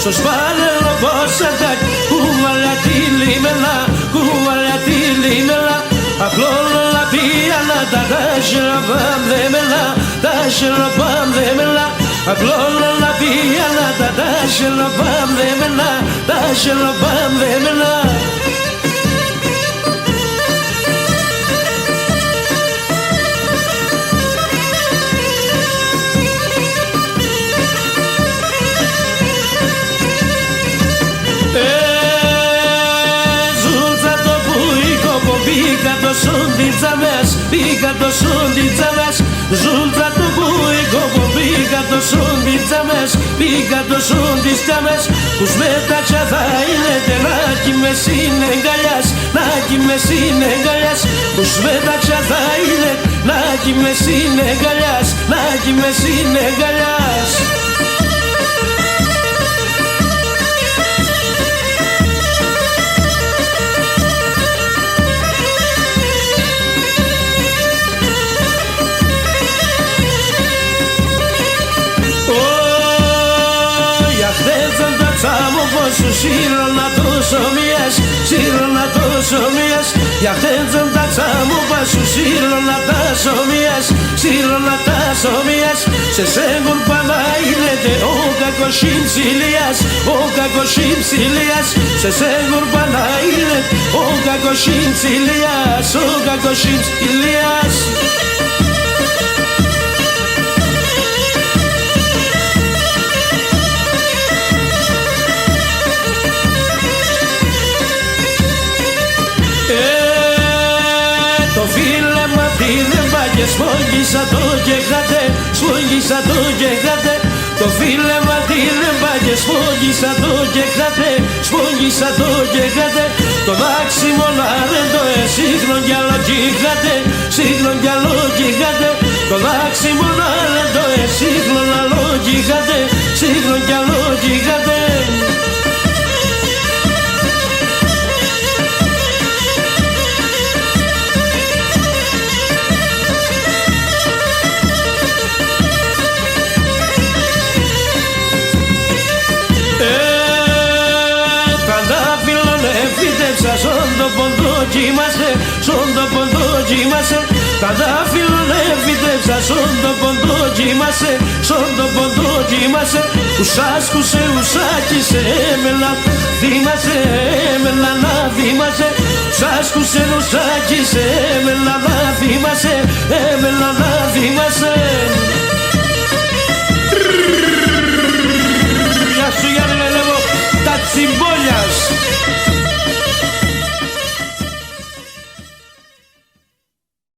στο σπάνελο πόσατα, κουβαλιά τη λίμελα, κουβαλιά τη λίμελα. Απλώνω να πιάνα τα τάσχερα δέμελα, τάσχερα δέμελα. Απλώνω να πιάνα τα τάσχερα δέμελα, τάσχερα δέμελα. Πήγα το σούντι τζαμές, πήγα το σούντι τζαμές. Ζούλτρα του μπουικόπο, πήγα το σούντι τζαμές, πήγα το σούντι τζαμές. Τους μέταξα θα είναι τεράκι με συνεγκαλιάς, νάκι με συνεγκαλιάς. Τους μέταξα θα είναι νάκι με συνεγκαλιάς, νάκι με συνεγκαλιάς. Σου σύρωνα τόσο μίας, σύρωνα τόσο μίας. Για χτέντζον τα τσάμουπα σου σύρωνα τόσο μίας, σύρωνα τόσο μίας. Σε σέγγον πάντα είναι ο κακοσύμς Ηλίας, ο κακοσύμς Ηλίας. Σε σέγγον πάντα είναι ο κακοσύμς Ηλίας, ο κακοσύμς Ηλίας. Σφόγγισα το και χάτε, σφόγγισα το και χάτε. Το φίλεμα την εμπάγε, σφόγγισα το και χάτε, σφόγγισα το και χάτε. Το δάξιμο να δεν το εσύγνον κι άλλο κι χάτε, σύγνον κι άλλο κι χάτε. Το δάξιμο να δεν το εσύγνον άλλο κι χάτε, σύγνον κι άλλο κι χάτε. Στον το ποντό κοιμάσαι, στον το ποντό κοιμάσαι. Κατάφυλλον έφυτεψα, στον το ποντό κοιμάσαι, στον το ποντό κοιμάσαι. Ουσάσκουσε, ουσάκισε, έμελα, θύμασε, έμελα να θύμασε. Ουσάσκουσε, ουσάκισε, έμελα να